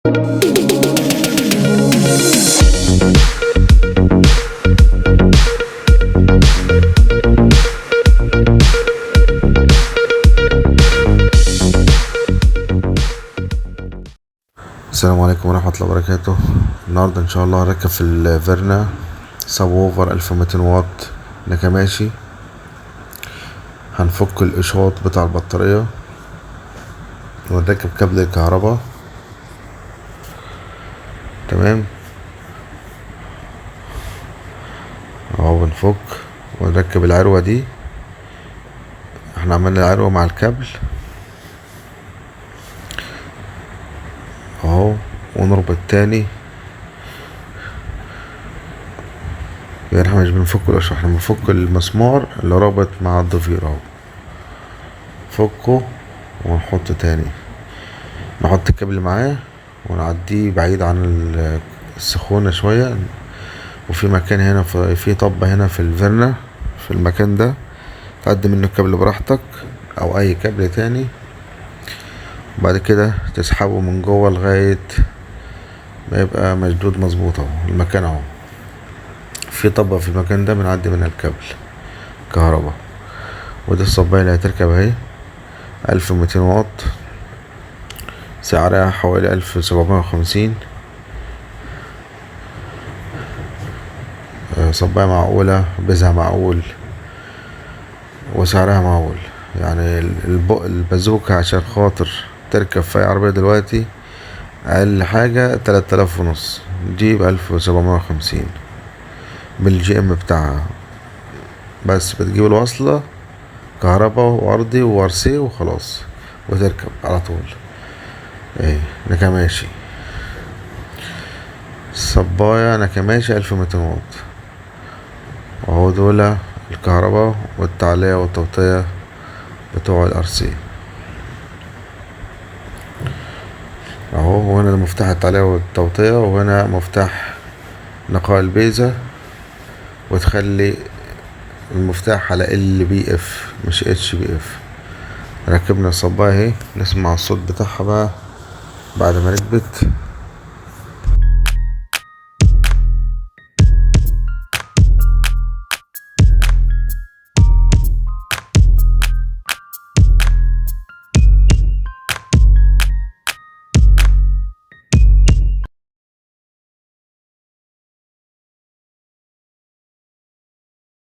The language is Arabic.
السلام عليكم ورحمة الله وبركاته. النهاردة ان شاء الله هركب في الفيرنا سب ووفر 1200 واط نكماشي. هنفك الاشواط بتاع البطارية ونركب كابل الكهرباء. تمام اهو بنفك ونركب العروة دي. احنا عملنا العروة مع الكابل اهو، ونربط تاني. يعني احنا مش بنفك الاشواط، احنا بنفك المسمار اللي رابط مع الضفير اهو، فكه ونحط تاني، نحط الكابل معاه ونعديه بعيد عن السخونة شوية. وفي مكان هنا في طبة هنا في الفيرنا في المكان ده تعدي منه الكابل براحتك او اي كابل تاني. بعد كده تسحبه من جوه لغاية ما يبقى مشدود مظبوط اهو. المكان اهو في طبة في المكان ده بنعدي منها الكابل كهرباء. ودي الصباية اللي هتركب اهي 1200 واط، سعرها حوالي 1750. صباية معقولة، بزها معقول، وسعرها معقول. يعني البازوكا عشان خاطر تركب في اي عربية دلوقتي اقل حاجة 3500، دي ب1750 بالجي ام بتاعها. بس بتجيب الوصلة كهرباء وارضي وارسي وخلاص وتركب على طول. ايه نكماشي صبايا نكماشي 1200 واط وهو دول الكهرباء والتعلية والتوطية بتوع الارسي اهو. وهنا مفتاح التعلية والتوطية، وهنا مفتاح نقاء البيزة، وتخلي المفتاح على ال بي اف مش اتش بي اف. ركبنا الصباية اهي، نسمع الصوت بتاعها بقى بعد ما ركبت.